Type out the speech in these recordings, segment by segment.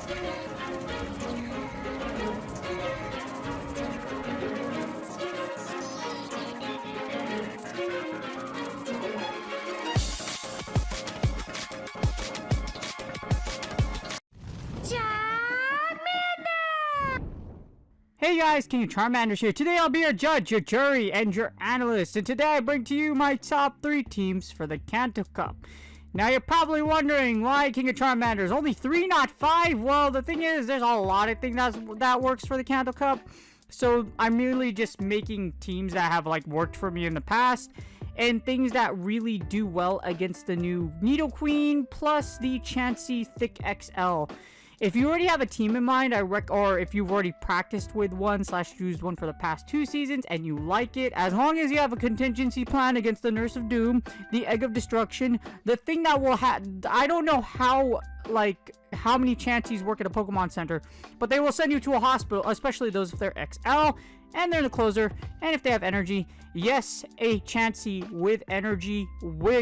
Hey guys, King of Charmanders here. Today I'll be your judge, your jury, and your analyst. And today I bring to you my top 3 teams for the Kanto Cup. Now you're probably wondering why King of Charmanders? Only 3, not 5? Well, the thing is, there's a lot of things that works for the Kanto Cup. So I'm merely just making teams that have like worked for me in the past. And things that really do well against the new Nidoqueen plus the Chansey Thick XL. If you already have a team in mind, or if you've already practiced with one / used one for the past 2 seasons and you like it, as long as you have a contingency plan against the Nurse of Doom, the Egg of Destruction, the thing that will I don't know how many Chanseys work at a Pokemon Center, but they will send you to a hospital, especially those if they're XL, and they're the closer, and if they have energy. Yes, a Chansey with energy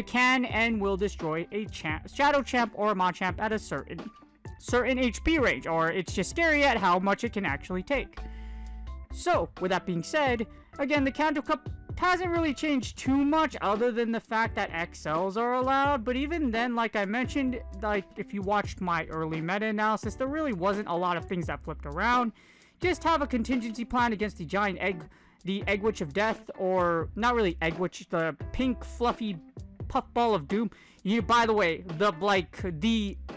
can and will destroy a Shadow Champ or a Machamp at a certain HP range, or it's just scary at how much it can actually take. So, with that being said, again, the Kanto Cup hasn't really changed too much other than the fact that XLs are allowed, but even then, like I mentioned, if you watched my early meta-analysis, there really wasn't a lot of things that flipped around. Just have a contingency plan against the giant egg, the Egg Witch of Death, or not really Egg Witch, the pink fluffy puffball of doom. By the way, the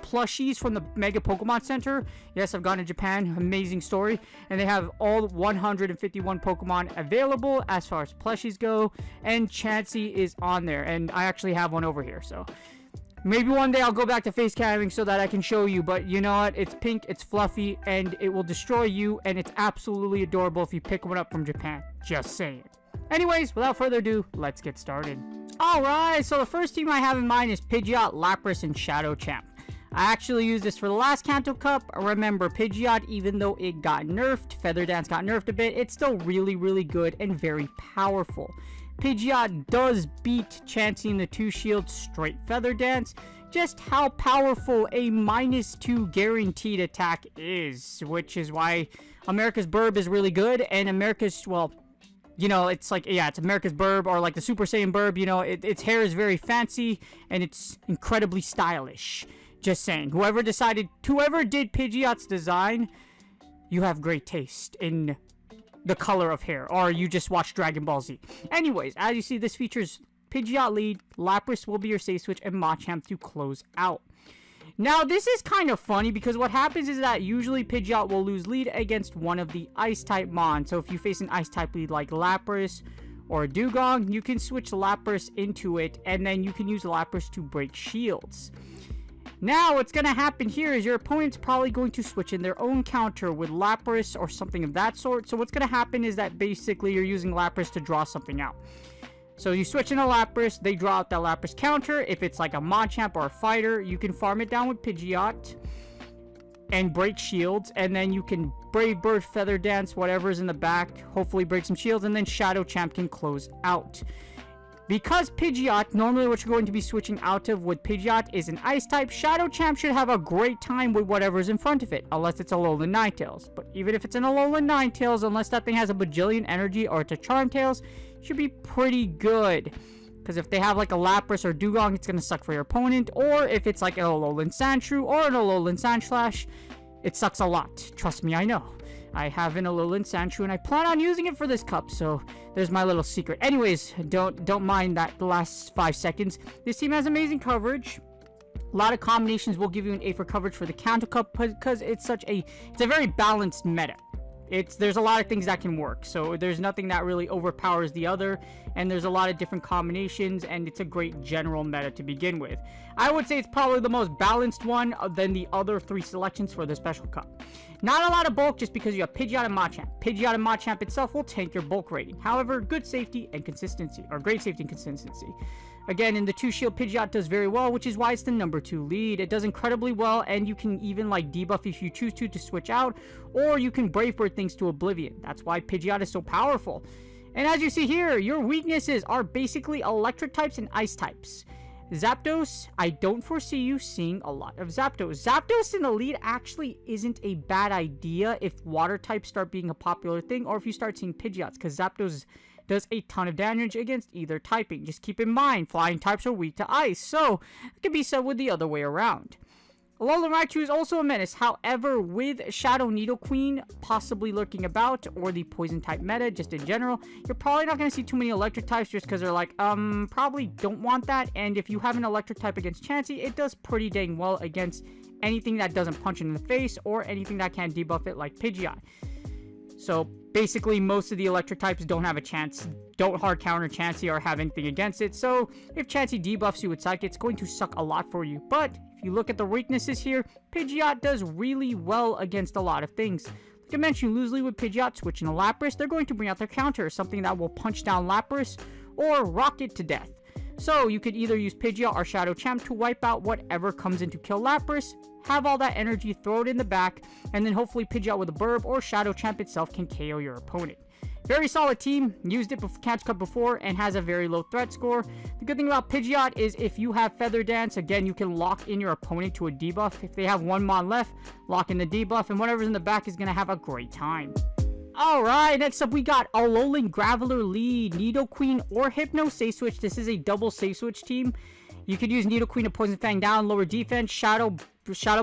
plushies from the Mega Pokemon Center. Yes, I've gone to Japan. Amazing story. And they have all 151 Pokemon available as far as plushies go. And Chansey is on there. And I actually have one over here. So maybe one day I'll go back to face camming so that I can show you. But you know what? It's pink, it's fluffy, and it will destroy you. And it's absolutely adorable if you pick one up from Japan. Just saying. Anyways, without further ado, let's get started. Alright, so the first team I have in mind is Pidgeot, Lapras, and Shadow Champ. I actually used this for the last Kanto Cup. Remember, Pidgeot, even though it got nerfed, Feather Dance got nerfed a bit, it's still really, really good and very powerful. Pidgeot does beat Chansey in the 2 Shield straight Feather Dance. Just how powerful a -2 guaranteed attack is, which is why America's Burb is really good, and America's, well, you know, it's like, yeah, it's America's Burb, or like the Super Saiyan Burb, you know, its hair is very fancy, and it's incredibly stylish. Just saying, whoever did Pidgeot's design, you have great taste in the color of hair, or you just watch Dragon Ball Z. Anyways, as you see, this features Pidgeot lead, Lapras will be your safe switch, and Machamp to close out. Now, this is kind of funny because what happens is that usually Pidgeot will lose lead against one of the Ice-type Mon. So if you face an Ice-type lead like Lapras or Dugong, you can switch Lapras into it, and then you can use Lapras to break shields. Now, what's going to happen here is your opponent's probably going to switch in their own counter with Lapras or something of that sort. So what's going to happen is that basically you're using Lapras to draw something out. So you switch in a Lapras, they draw out that Lapras counter. If it's like a Machamp or a fighter, you can farm it down with Pidgeot and break shields. And then you can Brave Bird, Feather Dance, whatever's in the back, hopefully break some shields. And then Shadow Champ can close out. Because Pidgeot, normally what you're going to be switching out of with Pidgeot is an Ice type, Shadow Champ should have a great time with whatever's in front of it, unless it's a Alolan Ninetales. But even if it's an Alolan Ninetales, unless that thing has a bajillion energy or it's a Charmtails, should be pretty good. Because if they have like a Lapras or Dugong, it's going to suck for your opponent. Or if it's like an Alolan Sandshrew or an Alolan Sandslash, it sucks a lot. Trust me, I know. I have an Alolan Sandshrew and I plan on using it for this cup, so there's my little secret. Anyways, don't mind that the last 5 seconds. This team has amazing coverage. A lot of combinations will give you an A for coverage for the Kanto Cup because it's a very balanced meta. There's a lot of things that can work, so there's nothing that really overpowers the other, and there's a lot of different combinations, and it's a great general meta to begin with. I would say it's probably the most balanced one than the other 3 selections for the Special Cup. Not a lot of bulk just because you have Pidgeot and Machamp. Pidgeot and Machamp itself will tank your bulk rating. However, good safety and consistency, or great safety and consistency. Again, in the 2 Shield, Pidgeot does very well, which is why it's the number 2 lead. It does incredibly well, and you can even like debuff if you choose to switch out, or you can Brave Bird things to oblivion. That's why Pidgeot is so powerful. And as you see here, your weaknesses are basically electric types and ice types. Zapdos, I don't foresee you seeing a lot of Zapdos. Zapdos in the lead actually isn't a bad idea if water types start being a popular thing, or if you start seeing Pidgeots, because Zapdos does a ton of damage against either typing. Just keep in mind, flying types are weak to ice, so it can be said with the other way around. Alolan Raichu is also a menace. However, with Shadow Nidoqueen possibly lurking about, or the poison type meta just in general, you're probably not going to see too many electric types just because they're like, probably don't want that. And if you have an electric type against Chansey, it does pretty dang well against anything that doesn't punch it in the face or anything that can debuff it like Pidgeot. So basically most of the electric types don't have a chance, don't hard counter Chansey or have anything against it. So if Chansey debuffs you with Psychic, it's going to suck a lot for you. But if you look at the weaknesses here, Pidgeot does really well against a lot of things. Like I mentioned, you lose lead with Pidgeot, switching to Lapras, they're going to bring out their counter, something that will punch down Lapras or rock it to death. So you could either use Pidgeot or Shadow Champ to wipe out whatever comes in to kill Lapras, have all that energy, throw it in the back, and then hopefully Pidgeot with a Burb or Shadow Champ itself can KO your opponent. Very solid team, used it before Kanto Cup before, and has a very low threat score. The good thing about Pidgeot is if you have Feather Dance, again, you can lock in your opponent to a debuff. If they have one mon left, lock in the debuff, and whatever's in the back is going to have a great time. Alright, next up we got Alolan Graveler lead, Nidoqueen or Hypno safe switch. This is a double safe switch team. You could use Nidoqueen to Poison Fang down, lower defense, Shadow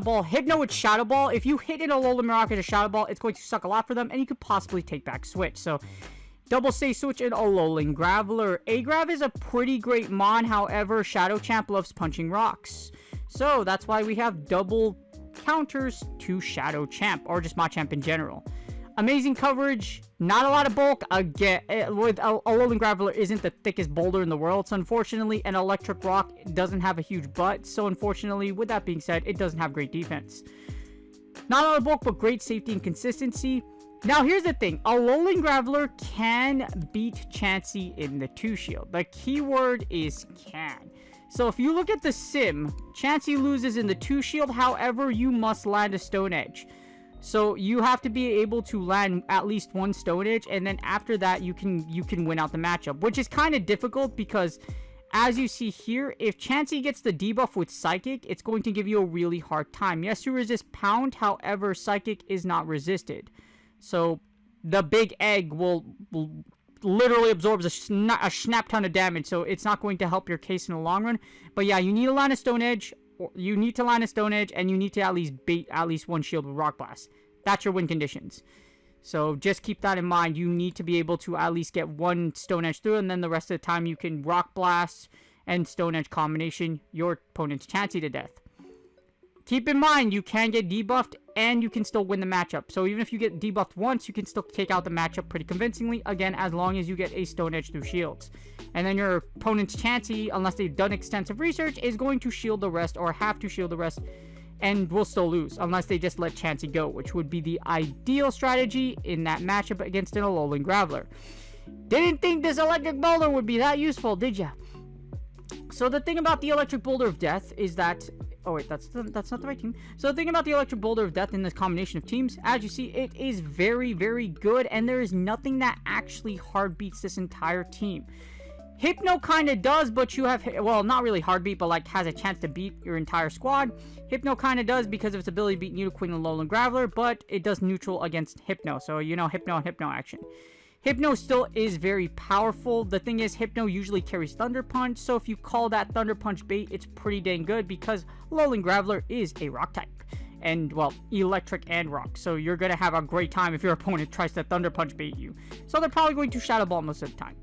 Ball, Hypno with Shadow Ball. If you hit an Alolan Muerica to Shadow Ball, it's going to suck a lot for them, and you could possibly take back switch. So, double safe switch in Alolan Graveler. Agrav is a pretty great mon, however, Shadow Champ loves punching rocks. So, that's why we have double counters to Shadow Champ, or just Machamp in general. Amazing coverage, not a lot of bulk. Again, with Alolan Graveler isn't the thickest boulder in the world, so unfortunately an electric rock doesn't have a huge butt, so unfortunately, with that being said, it doesn't have great defense. Not a lot of bulk, but great safety and consistency. Now here's the thing, Alolan Graveler can beat Chansey in the 2-shield. The keyword is can. So if you look at the sim, Chansey loses in the 2-shield, however you must land a Stone Edge. So you have to be able to land at least one Stone Edge, and then after that you can win out the matchup, which is kind of difficult because as you see here, if Chansey gets the debuff with Psychic, it's going to give you a really hard time. Yes, you resist Pound, however Psychic is not resisted. So the big egg will literally absorbs a snap ton of damage, so it's not going to help your case in the long run. But yeah, you need to land a Stone Edge. You need to land a Stone Edge, and you need to at least bait at least one shield with Rock Blast. That's your win conditions. So just keep that in mind. You need to be able to at least get one Stone Edge through, and then the rest of the time you can Rock Blast and Stone Edge combination your opponent's Chansey to death. Keep in mind, you can get debuffed, and you can still win the matchup. So even if you get debuffed once, you can still take out the matchup pretty convincingly, again, as long as you get a Stone Edge through shields. And then your opponent's Chansey, unless they've done extensive research, is going to shield the rest, or have to shield the rest, and will still lose, unless they just let Chansey go, which would be the ideal strategy in that matchup against an Alolan Graveler. Didn't think this Electric Boulder would be that useful, did ya? So the thing about the Electric Boulder of Death is that... Oh wait, that's not the right team. So the thing about the Electric Boulder of Death in this combination of teams, as you see, it is very, very good, and there is nothing that actually hard beats this entire team. Hypno kind of does, but you have, well, not really hard beat, but like has a chance to beat your entire squad. Hypno kind of does because of its ability to beat Nidoqueen and Alolan Graveler, but it does neutral against Hypno, so you know Hypno and Hypno action. Hypno still is very powerful. The thing is, Hypno usually carries Thunder Punch, so if you call that Thunder Punch bait, it's pretty dang good because Alolan Graveler is a rock type. And, well, electric and rock, so you're going to have a great time if your opponent tries to Thunder Punch bait you. So they're probably going to Shadow Ball most of the time.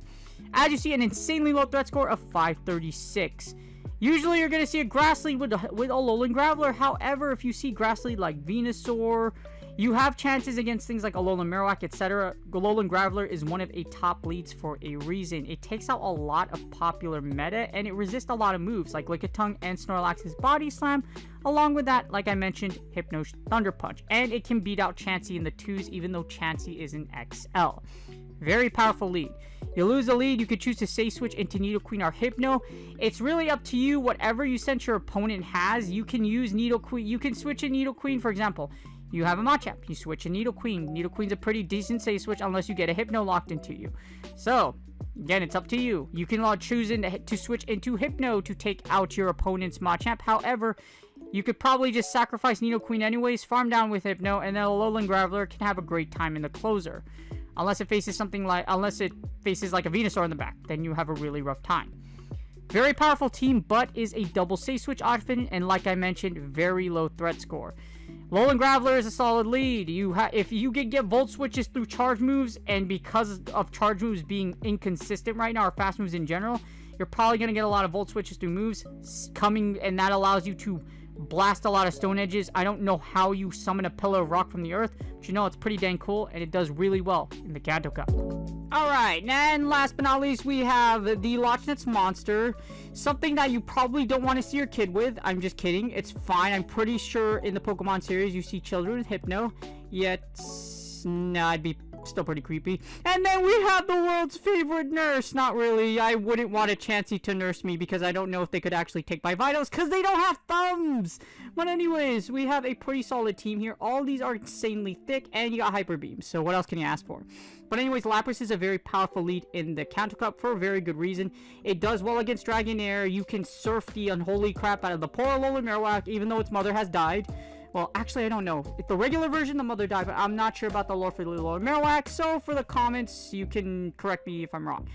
As you see, an insanely low threat score of 536. Usually you're going to see a Grass Lead with Alolan Graveler. However, if you see Grass Lead like Venusaur, you have chances against things like Alolan Marowak, etc. Alolan Graveler is one of a top leads for a reason. It takes out a lot of popular meta, and it resists a lot of moves like Lickitung and Snorlax's Body Slam. Along with that, like I mentioned, Hypno's Thunder Punch. And it can beat out Chansey in the 2s, even though Chansey is an XL. Very powerful lead. You lose the lead, you could choose to safe switch into Nidoqueen or Hypno. It's really up to you. Whatever you sense your opponent has, you can use Nidoqueen. You can switch in Nidoqueen, for example. You have a Machamp, you switch a Nidoqueen. Nidoqueen's a pretty decent safe switch unless you get a Hypno locked into you. So, Again, it's up to you. You can choose to switch into Hypno to take out your opponent's Machamp. However, you could probably just sacrifice Nidoqueen anyways, farm down with Hypno, and then a Alolan Graveler can have a great time in the closer. Unless it faces like a Venusaur in the back, then you have a really rough time. Very powerful team, but is a double safe switch option, and like I mentioned, very low threat score. Alolan Graveler is a solid lead. If you can get Volt Switches through charge moves, and because of charge moves being inconsistent right now, or fast moves in general, you're probably going to get a lot of Volt Switches through moves coming, and that allows you to blast a lot of Stone Edges. I don't know how you summon a Pillar of Rock from the earth, but you know it's pretty dang cool, and it does really well in the Kanto Cup. Alright, and last but not least, we have the Loch Ness Monster. Something that you probably don't want to see your kid with. I'm just kidding. It's fine. I'm pretty sure in the Pokemon series you see children with Hypno. Yet, nah, I'd be still pretty creepy. And then we have the world's favorite nurse. Not really. I wouldn't want a Chansey to nurse me because I don't know if they could actually take my vitals because they don't have thumbs. But anyways, we have a pretty solid team here. All these are insanely thick, and you got Hyper Beam. So what else can you ask for? But anyways, Lapras is a very powerful lead in the Kanto Cup for a very good reason. It does well against Dragonair. You can surf the unholy crap out of the poor Alolan Marowak, even though its mother has died. Well, actually, I don't know. If the regular version, the mother died, but I'm not sure about the lore for the Alolan Marowak. So for the comments, you can correct me if I'm wrong.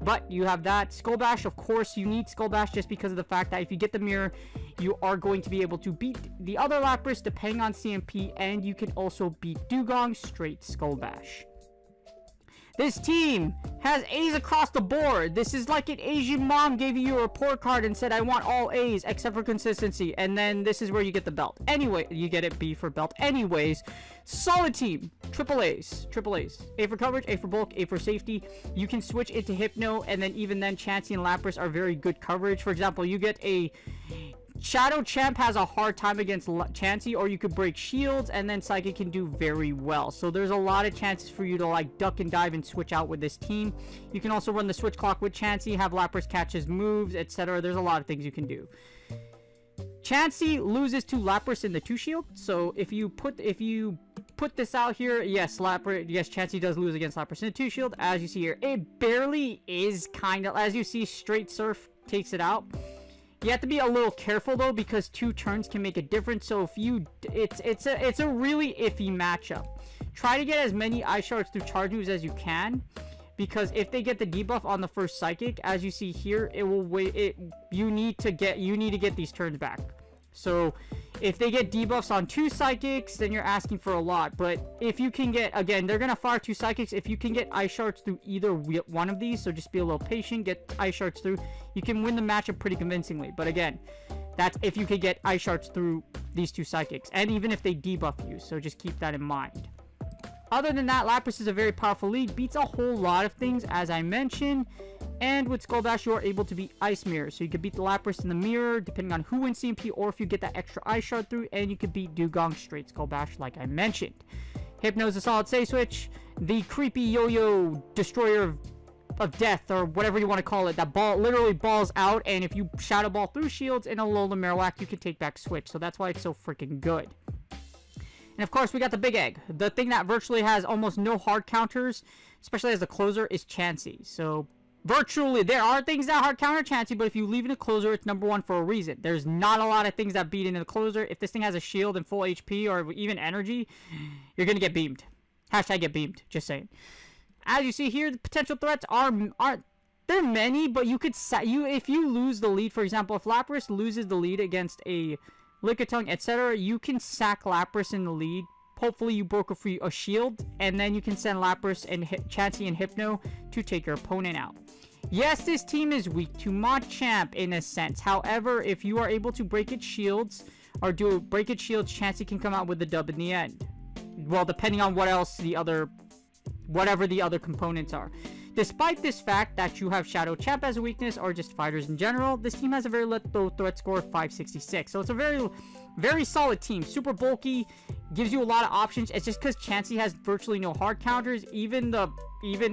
But you have that. Skull Bash, of course, you need Skull Bash just because of the fact that if you get the mirror, you are going to be able to beat the other Lapras depending on CMP, and you can also beat Dugong straight Skull Bash. This team has A's across the board. This is like an Asian mom gave you a report card and said, I want all A's except for consistency. And then this is where you get the belt. Anyway, you get it, B for belt. Anyways, solid team. Triple A's. Triple A's. A for coverage, A for bulk, A for safety. You can switch into Hypno, and then even then, Chansey and Lapras are very good coverage. For example, you get a Shadow Champ has a hard time against Chansey, or you could break shields, and then Psychic can do very well. So there's a lot of chances for you to like duck and dive and switch out with this team. You can also run the switch clock with Chansey, have Lapras catch his moves, etc. There's a lot of things you can do. Chansey loses to Lapras in the 2-shield. So if you put this out here, yes, Chansey does lose against Lapras in the 2-shield. As you see here, it barely is kind of, as you see, straight surf takes it out. You have to be a little careful though, because 2 turns can make a difference. So if you, it's a really iffy matchup. Try to get as many Ice Shards through charge moves as you can, because if they get the debuff on the first Psychic, as you see here, it will wait. You need to get these turns back. So if they get debuffs on 2 Psychics, then you're asking for a lot. But if you can get, again, they're going to fire 2 Psychics. If you can get Ice Shards through either one of these, so just be a little patient, get Ice Shards through, you can win the matchup pretty convincingly. But again, that's if you could get Ice Shards through these 2 Psychics, and even if they debuff you, so just keep that in mind. Other than that, Lapras is a very powerful lead, beats a whole lot of things, as I mentioned. And with Skull Bash, you are able to beat Ice Mirror. So you can beat the Lapras in the mirror, depending on who wins CMP, or if you get that extra Ice Shard through, and you can beat Dugong straight Skull Bash, like I mentioned. Hypno is a solid safe switch. The creepy yo-yo destroyer of death, or whatever you want to call it, that ball literally balls out, and if you Shadow Ball through shields in a Alolan Marowak, you can take back switch. So that's why it's so freaking good. And of course, we got the Big Egg. The thing that virtually has almost no hard counters, especially as a closer, is Chansey. So virtually, there are things that hard counter Chansey, but if you leave it in a closer, it's #1 for a reason. There's not a lot of things that beat it in a closer. If this thing has a shield and full HP, or even energy, you're going to get beamed. Hashtag get beamed, just saying. As you see here, the potential threats are there are many, but you could if you lose the lead, for example, if Lapras loses the lead against a Lickitung, etc., you can sack Lapras in the lead. Hopefully you broke a shield, and then you can send Lapras and Chansey and Hypno to take your opponent out. Yes, this team is weak to Machamp in a sense. However, if you are able to break its shields, or break its shields, Chansey can come out with the dub in the end. Well, depending on whatever the other components are. Despite this fact that you have Shadow Champ as a weakness, or just fighters in general, this team has a very low threat score of 566. So it's a very, very solid team. Super bulky, gives you a lot of options. It's just because Chansey has virtually no hard counters. Even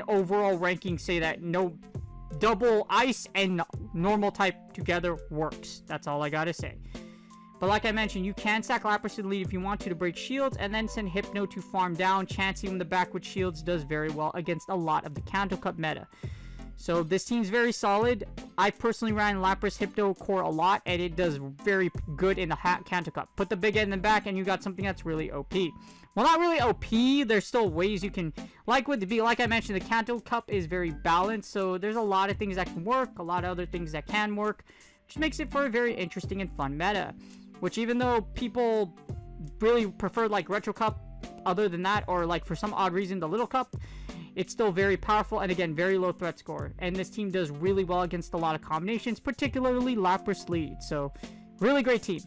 overall rankings say that no double ice and normal type together works. That's all I gotta say. But like I mentioned, you can sack Lapras to the lead if you want to break shields, and then send Hypno to farm down. Chansey in the back with shields does very well against a lot of the Kanto Cup meta. So this team's very solid. I personally ran Lapras Hypno Core a lot, and it does very good in the Kanto Cup. Put the big end in the back, and you got something that's really OP. Well, not really OP. There's still ways you can, like I mentioned, the Kanto Cup is very balanced. So there's a lot of things that can work, a lot of other things that can work, which makes it for a very interesting and fun meta. Which, even though people really prefer like Retro Cup, other than that, or like for some odd reason the Little Cup, it's still very powerful, and again, very low threat score. And this team does really well against a lot of combinations, particularly Lapras lead. So, really great team.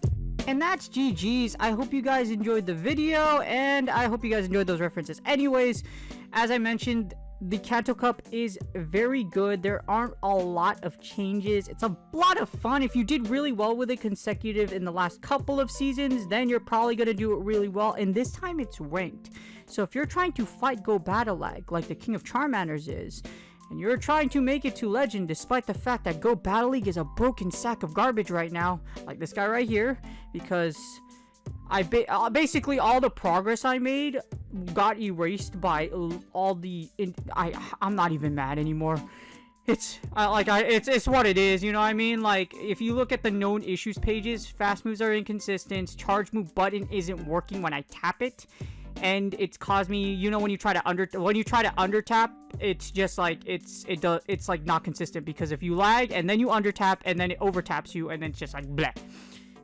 And that's GG's. I hope you guys enjoyed the video, and I hope you guys enjoyed those references. Anyways, as I mentioned, the Kanto Cup is very good. There aren't a lot of changes. It's a lot of fun. If you did really well with it consecutive in the last couple of seasons, then you're probably going to do it really well. And this time it's ranked. So if you're trying to fight Go Battle Lag like the King of Charmanders is, and you're trying to make it to Legend despite the fact that Go Battle League is a broken sack of garbage right now, like this guy right here, because basically all the progress I made got erased by all the I'm not even mad anymore. It's what it is, you know what I mean? Like, if you look at the known issues pages, fast moves are inconsistent, charge move button isn't working when I tap it, and it's caused me, you know, when you try to under tap, it's just like it's like not consistent, because if you lag and then you under tap and then it over taps you, and then it's just like bleh.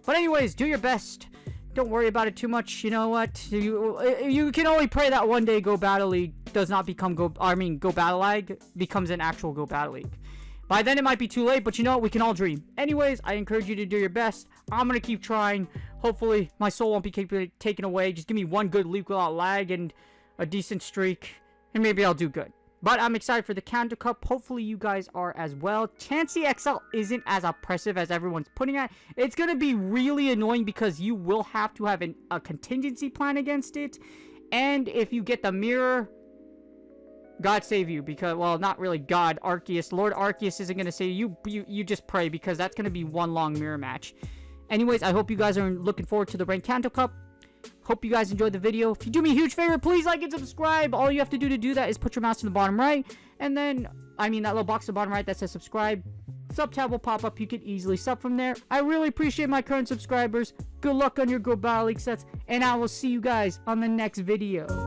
But anyways, do your best. Don't worry about it too much. You know what? You can only pray that one day Go Battle League does not become Go Battle Lag becomes an actual Go Battle League. By then it might be too late, but you know what? We can all dream. Anyways, I encourage you to do your best. I'm gonna keep trying. Hopefully, my soul won't be taken away. Just give me one good league without lag and a decent streak, and maybe I'll do good. But I'm excited for the Kanto Cup. Hopefully you guys are as well. Chansey XL isn't as oppressive as everyone's putting it. It's going to be really annoying because you will have to have a contingency plan against it. And if you get the mirror, God save you. Because, well, not really God. Arceus. Lord Arceus isn't going to save you. You just pray, because that's going to be one long mirror match. Anyways, I hope you guys are looking forward to the ranked Kanto Cup. Hope you guys enjoyed the video. If you do me a huge favor, please like and subscribe. All you have to do that is put your mouse in the bottom right, and then, that little box in the bottom right that says subscribe. Sub tab will pop up. You can easily sub from there. I really appreciate my current subscribers. Good luck on your Go Battle League sets, and I will see you guys on the next video.